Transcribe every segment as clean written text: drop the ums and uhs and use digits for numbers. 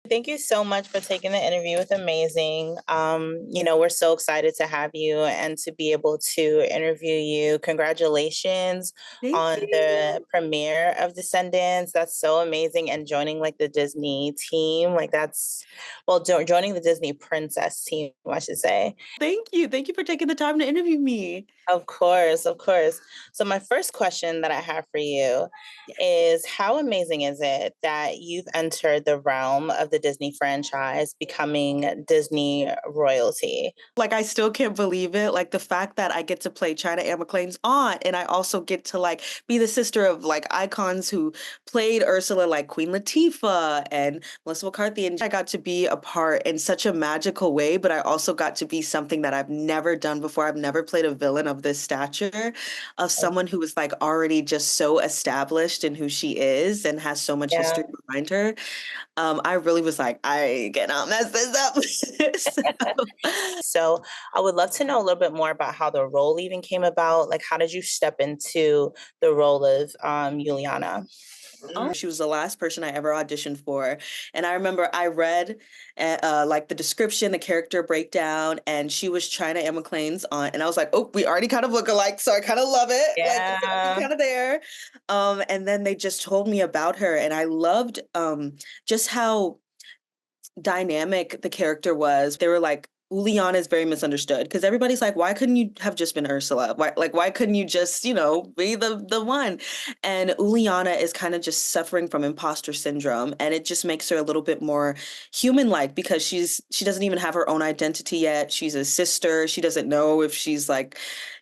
Thank you so much for taking the interview. It's amazing. We're so excited to have you and to be able to interview you. Congratulations Thank on the you. premiere of Descendants. That's so amazing. And joining like the Disney team, like that's, well, joining the Disney princess team, I should say. Thank you. Thank you for taking the time to interview me. Of course, of course. So, my first question that I have for you is how amazing is it that you've entered the realm of the Disney franchise, becoming Disney royalty? Like, I still can't believe it. Like, the fact that I get to play China Anne McClain's aunt, and I also get to, like, be the sister of, like, icons who played Ursula, like Queen Latifah and Melissa McCarthy, and I got to be a part in such a magical way, but I also got to be something that I've never done before. I've never played a villain of this stature, of someone who is, like, already just so established in who she is and has so much Yeah. history behind her. I really was like, "I cannot mess this up." So So, I would love to know a little bit more about how the role even came about. Like, how did you step into the role of Uliana? She was the last person I ever auditioned for, and I remember I read, like, the description, the character breakdown, and she was China Anne McClain's aunt, and I was like, "Oh, we already kind of look alike, so I kinda love it." Like, it's already Yeah. kinda there. And then they just told me about her, and I loved, just how dynamic the character was. They were like, Uliana is very misunderstood because everybody's like, why couldn't you have just been Ursula? Why couldn't you just, be the one? And Uliana is kind of just suffering from imposter syndrome, and it just makes her a little bit more human-like because she doesn't even have her own identity yet. She's a sister. She doesn't know if she's like,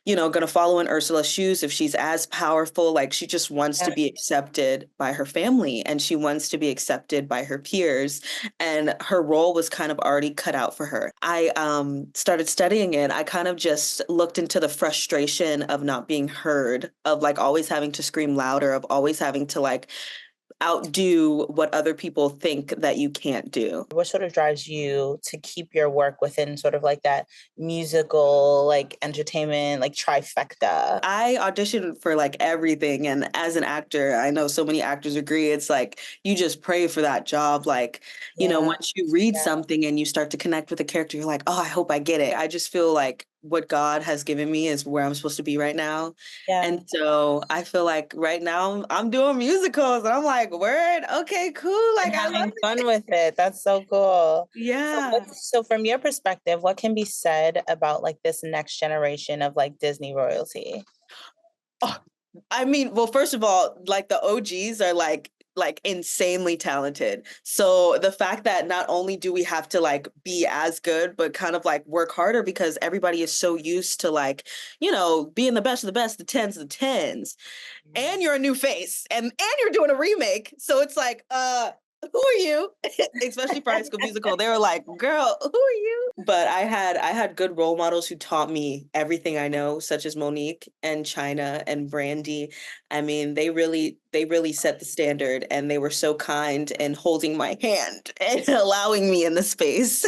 gonna follow in Ursula's shoes, if she's as powerful. Like, she just wants to be accepted by her family and she wants to be accepted by her peers, and her role was kind of already cut out for her. I started studying it. I kind of just looked into the frustration of not being heard, of like always having to scream louder, of always having to like outdo what other people think that you can't do. What sort of drives you to keep your work within sort of like that musical, like entertainment, like trifecta? I auditioned for like everything. And as an actor, I know so many actors agree. It's like you just pray for that job. Like, Yeah, once you read yeah, something and you start to connect with a character, you're like, oh, I hope I get it. I just feel like what God has given me is where I'm supposed to be right now. yeah. And so I feel like right now I'm doing musicals and I'm like, word, okay, cool. And Like, I love having it. fun with it. That's so cool. Yeah. So from your perspective, what can be said about like this next generation of like Disney royalty? Oh, I mean, well, first of all, like the OGs are like insanely talented. So the fact that not only do we have to like be as good, but kind of like work harder because everybody is so used to like, being the best of the best, the tens of the tens, and you're a new face and you're doing a remake. So it's like, who are you? Especially for High School Musical. They were like, girl, who are you? But I had good role models who taught me everything I know, such as Monique and China and Brandy. I mean, they really set the standard, and they were so kind and holding my hand and allowing me in the space.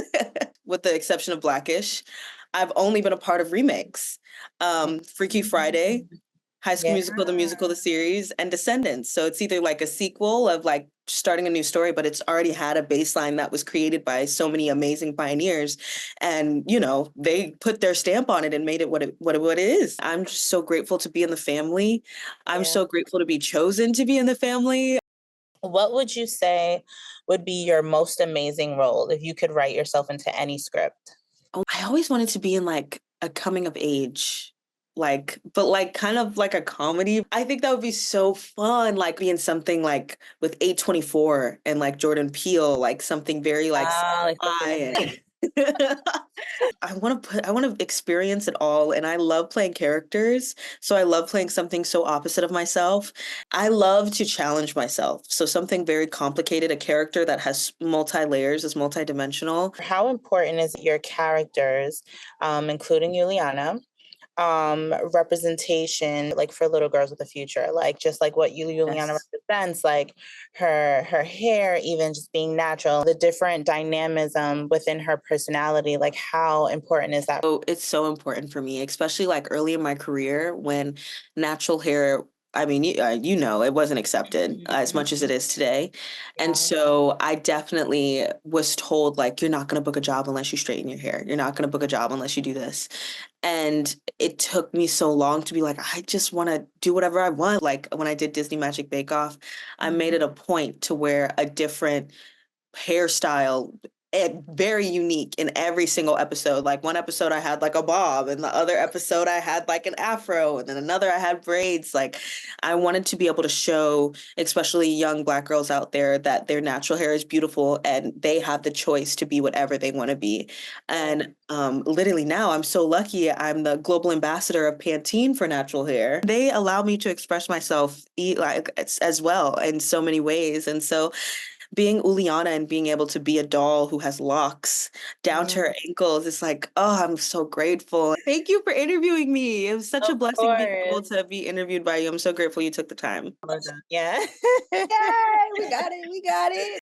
With the exception of Blackish, I've only been a part of remakes. Freaky Friday, High School Yeah. Musical, the musical, the series, and Descendants. So it's either like a sequel of like starting a new story, but it's already had a baseline that was created by so many amazing pioneers. And, they put their stamp on it and made it what it is. I'm just so grateful to be in the family. I'm Yeah. so grateful to be chosen to be in the family. What would you say would be your most amazing role if you could write yourself into any script? Oh, I always wanted to be in like a coming of age, but like kind of like a comedy. I think that would be so fun, like being something like with A24 and like Jordan Peele, like something very like Ah, like sci-fi something. and I want to experience it all, and I love playing characters. So I love playing something so opposite of myself. I love to challenge myself. So something very complicated, a character that has multi layers, is multidimensional. How important is your characters, including Juliana, representation like for little girls with a future, like just like what Juliana Yes. represents, like her hair even just being natural, the different dynamism within her personality, like how important is that? So it's so important for me, especially like early in my career when natural hair I mean, you know, it wasn't accepted as much as it is today. And Yeah. so I definitely was told, like, you're not going to book a job unless you straighten your hair. You're not going to book a job unless you do this. And it took me so long to be like, I just want to do whatever I want. Like when I did Disney Magic Bake Off, I made Mhm. it a point to wear a different hairstyle, very unique in every single episode. Like one episode I had like a bob, and the other episode I had like an afro, and then another I had braids. Like I wanted to be able to show, especially young Black girls out there, that their natural hair is beautiful and they have the choice to be whatever they want to be. And literally now I'm so lucky. I'm the global ambassador of Pantene for natural hair. They allow me to express myself as well in so many ways. And so being Uliana and being able to be a doll who has locks down to her ankles, it's like, oh, I'm so grateful. Thank you for interviewing me. It was such a Of blessing being able course. to be interviewed by you. I'm so grateful you took the time. Yeah. Yay, we got it. We got it.